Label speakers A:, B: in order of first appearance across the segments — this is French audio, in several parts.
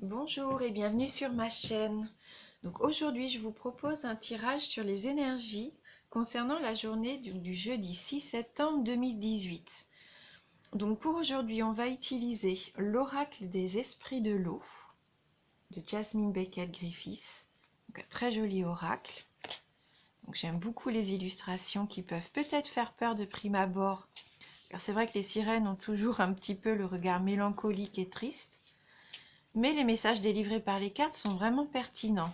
A: Bonjour et bienvenue sur ma chaîne. Donc aujourd'hui je vous propose un tirage sur les énergies concernant la journée du jeudi 6 septembre 2018. Donc pour aujourd'hui on va utiliser l'oracle des esprits de l'eau de Jasmine Beckett Griffiths. Donc un très joli oracle. Donc j'aime beaucoup les illustrations qui peuvent peut-être faire peur de prime abord, car c'est vrai que les sirènes ont toujours un petit peu le regard mélancolique et triste. Mais les messages délivrés par les cartes sont vraiment pertinents.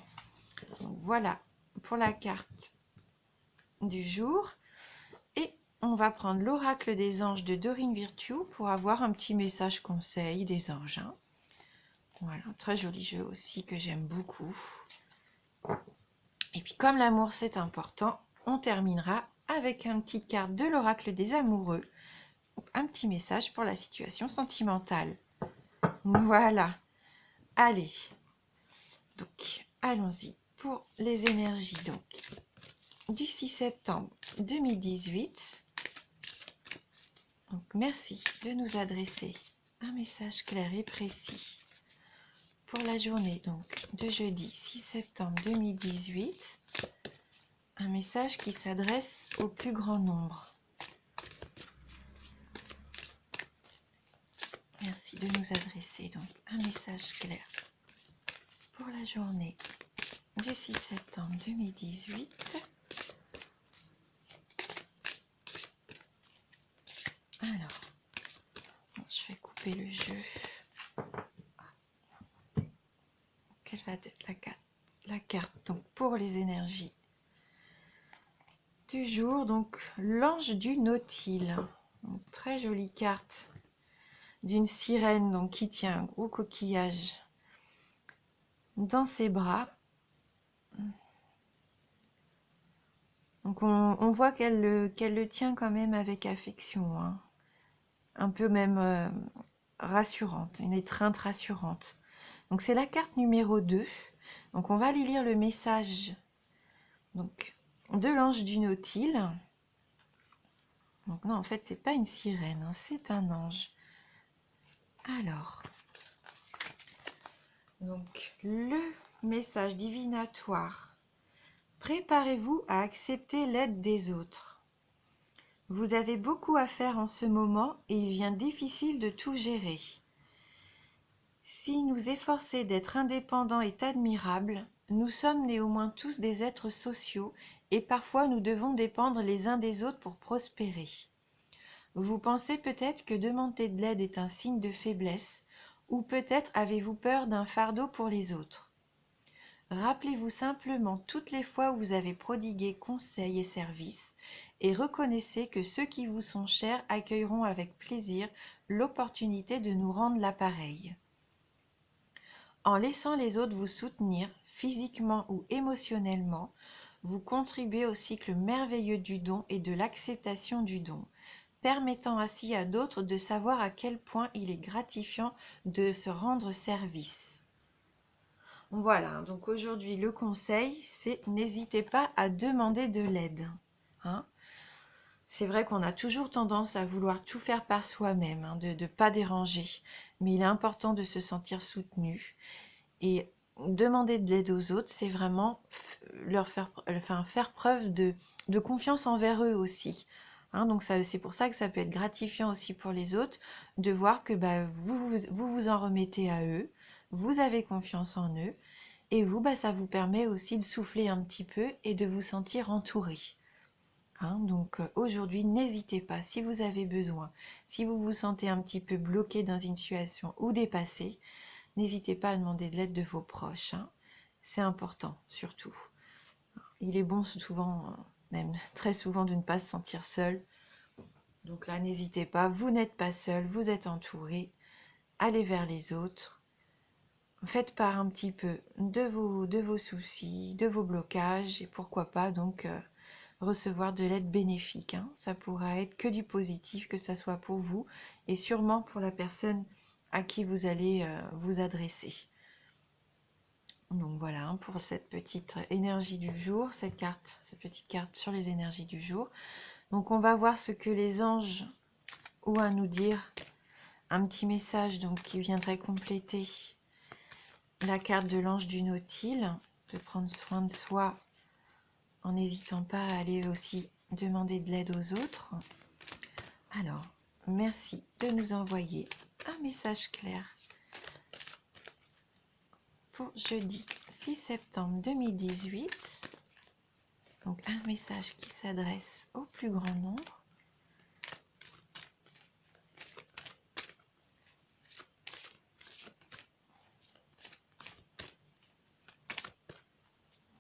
A: Donc voilà pour la carte du jour. Et on va prendre l'oracle des anges de Dorine Virtue pour avoir un petit message conseil des anges. Voilà, un très joli jeu aussi que j'aime beaucoup. Et puis comme l'amour c'est important, on terminera avec une petite carte de l'oracle des amoureux. Un petit message pour la situation sentimentale. Voilà. Allez. Donc, allons-y pour les énergies du 6 septembre 2018. Donc, merci de nous adresser un message clair et précis pour la journée de jeudi 6 septembre 2018. Un message qui s'adresse au plus grand nombre. Merci de nous adresser un message clair pour la journée du 6 septembre 2018. Alors, je vais couper le jeu. Quelle va être la carte donc, pour les énergies du jour? Donc, l'ange du Nautile. Donc, très jolie carte d'une sirène donc, qui tient un gros coquillage dans ses bras. Donc on voit qu'elle le tient quand même avec affection, un peu même rassurante, une étreinte rassurante. Donc c'est la carte numéro 2. Donc on va aller lire le message de l'ange du Nautile. Donc non, en fait c'est pas une sirène, c'est un ange. Alors, donc le message divinatoire. Préparez-vous à accepter l'aide des autres. Vous avez beaucoup à faire en ce moment et il devient difficile de tout gérer. Si nous efforcer d'être indépendants est admirable, nous sommes néanmoins tous des êtres sociaux et parfois nous devons dépendre les uns des autres pour prospérer. Vous pensez peut-être que demander de l'aide est un signe de faiblesse, ou peut-être avez-vous peur d'un fardeau pour les autres. Rappelez-vous simplement toutes les fois où vous avez prodigué conseils et services, et reconnaissez que ceux qui vous sont chers accueilleront avec plaisir l'opportunité de nous rendre l'appareil. En laissant les autres vous soutenir, physiquement ou émotionnellement, vous contribuez au cycle merveilleux du don et de l'acceptation du don, permettant ainsi à d'autres de savoir à quel point il est gratifiant de se rendre service. Voilà, donc aujourd'hui le conseil, c'est n'hésitez pas à demander de l'aide. C'est vrai qu'on a toujours tendance à vouloir tout faire par soi-même, de ne pas déranger, mais il est important de se sentir soutenu. Et demander de l'aide aux autres, c'est vraiment leur faire preuve de confiance envers eux aussi. Donc c'est pour ça que ça peut être gratifiant aussi pour les autres de voir que vous en remettez à eux, vous avez confiance en eux, et vous, ça vous permet aussi de souffler un petit peu et de vous sentir entouré. Donc aujourd'hui, n'hésitez pas, si vous avez besoin, si vous vous sentez un petit peu bloqué dans une situation ou dépassé, n'hésitez pas à demander de l'aide de vos proches. C'est important, surtout. Il est bon souvent, même très souvent, de ne pas se sentir seul. Donc là, n'hésitez pas, vous n'êtes pas seul, vous êtes entouré. Allez vers les autres. Faites part un petit peu de vos soucis, de vos blocages, et pourquoi pas donc recevoir de l'aide bénéfique. Ça pourra être que du positif, que ce soit pour vous et sûrement pour la personne à qui vous allez vous adresser. Donc voilà, pour cette petite énergie du jour, cette petite carte sur les énergies du jour. Donc on va voir ce que les anges ont à nous dire. Un petit message donc qui viendrait compléter la carte de l'ange du Nautile, de prendre soin de soi en n'hésitant pas à aller aussi demander de l'aide aux autres. Alors, merci de nous envoyer un message clair pour jeudi 6 septembre 2018. Donc un message qui s'adresse au plus grand nombre.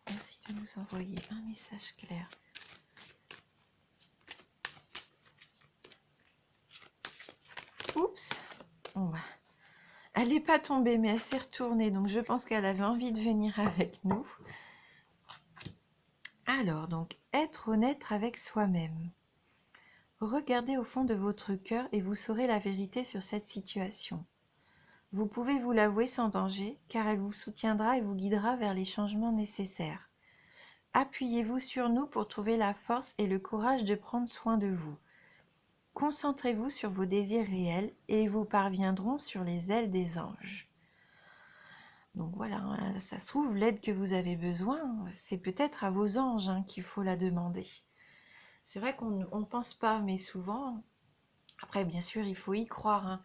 A: Merci de nous envoyer un message clair. Oups, elle n'est pas tombée, mais elle s'est retournée, donc je pense qu'elle avait envie de venir avec nous. Alors, donc, être honnête avec soi-même. Regardez au fond de votre cœur et vous saurez la vérité sur cette situation. Vous pouvez vous l'avouer sans danger, car elle vous soutiendra et vous guidera vers les changements nécessaires. Appuyez-vous sur nous pour trouver la force et le courage de prendre soin de vous. Concentrez-vous sur vos désirs réels et vous parviendront sur les ailes des anges. Donc voilà, ça se trouve, l'aide que vous avez besoin, c'est peut-être à vos anges qu'il faut la demander. C'est vrai qu'on ne pense pas, mais souvent, après bien sûr il faut y croire,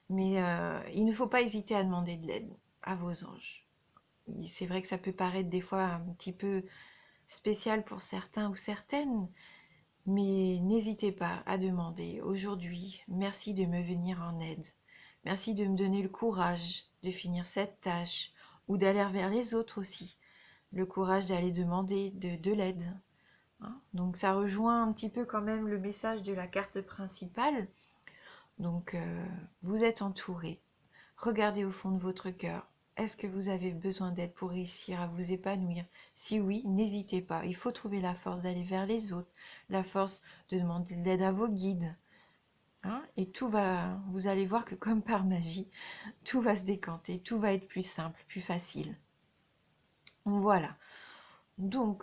A: mais il ne faut pas hésiter à demander de l'aide à vos anges. C'est vrai que ça peut paraître des fois un petit peu spécial pour certains ou certaines, mais n'hésitez pas à demander aujourd'hui, merci de me venir en aide, merci de me donner le courage de finir cette tâche ou d'aller vers les autres aussi, le courage d'aller demander de l'aide. Donc ça rejoint un petit peu quand même le message de la carte principale. Donc vous êtes entouré. Regardez au fond de votre cœur. Est-ce que vous avez besoin d'aide pour réussir à vous épanouir? Si oui, n'hésitez pas. Il faut trouver la force d'aller vers les autres, la force de demander de l'aide à vos guides. Et tout va, vous allez voir que comme par magie, tout va se décanter, tout va être plus simple, plus facile. Voilà. Donc,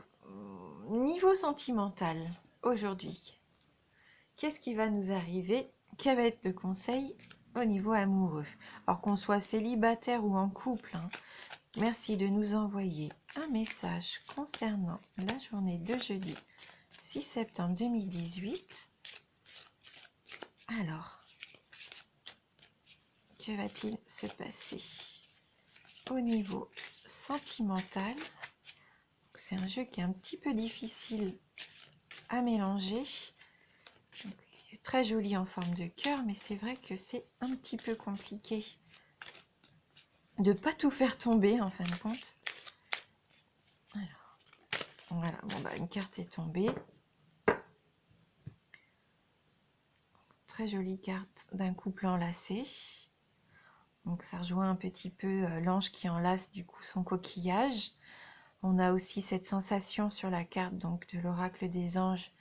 A: niveau sentimental, aujourd'hui, qu'est-ce qui va nous arriver? Quel va être le conseil au niveau amoureux? Alors qu'on soit célibataire ou en couple, merci de nous envoyer un message concernant la journée de jeudi 6 septembre 2018. Alors, que va-t-il se passer au niveau sentimental? C'est un jeu qui est un petit peu difficile à mélanger. Donc, il est très joli en forme de cœur, mais c'est vrai que c'est un petit peu compliqué de ne pas tout faire tomber en fin de compte. Alors, voilà, bon, une carte est tombée. Très jolie carte d'un couple enlacé. Donc ça rejoint un petit peu l'ange qui enlace du coup son coquillage. On a aussi cette sensation sur la carte donc de l'oracle des anges,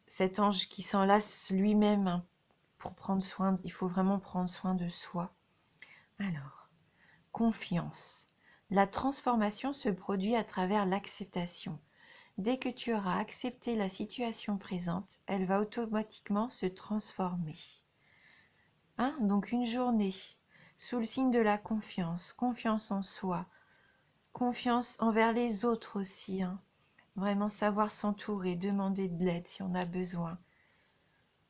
A: cet ange qui s'enlace lui-même pour prendre soin, il faut vraiment prendre soin de soi. Alors, confiance. La transformation se produit à travers l'acceptation. Dès que tu auras accepté la situation présente, elle va automatiquement se transformer. Donc une journée sous le signe de la confiance, confiance en soi, confiance envers les autres aussi. Vraiment savoir s'entourer, demander de l'aide si on a besoin.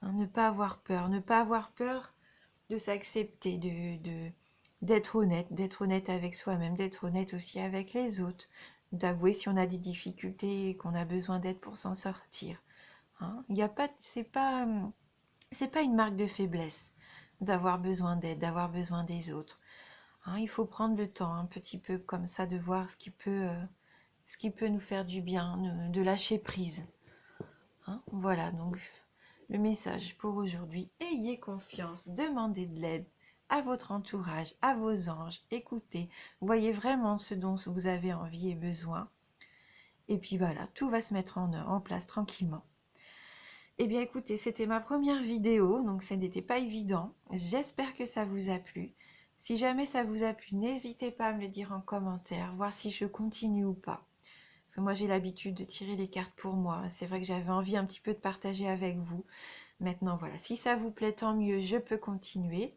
A: Ne pas avoir peur de s'accepter, d'être honnête avec soi-même, d'être honnête aussi avec les autres, d'avouer si on a des difficultés et qu'on a besoin d'aide pour s'en sortir. C'est pas une marque de faiblesse d'avoir besoin d'aide, d'avoir besoin des autres. Il faut prendre le temps un petit peu comme ça de voir ce qui peut nous faire du bien, de lâcher prise. Voilà donc le message pour aujourd'hui. Ayez confiance, demandez de l'aide à votre entourage, à vos anges, écoutez, voyez vraiment ce dont vous avez envie et besoin. Et puis voilà, tout va se mettre en place tranquillement. Eh bien écoutez, c'était ma première vidéo, donc ça n'était pas évident. J'espère que ça vous a plu. Si jamais ça vous a plu, n'hésitez pas à me le dire en commentaire, voir si je continue ou pas. Parce que moi j'ai l'habitude de tirer les cartes pour moi. C'est vrai que j'avais envie un petit peu de partager avec vous. Maintenant voilà, si ça vous plaît, tant mieux, je peux continuer.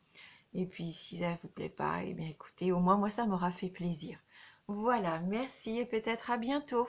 A: Et puis si ça vous plaît pas, eh bien écoutez, au moins moi ça m'aura fait plaisir. Voilà, merci et peut-être à bientôt.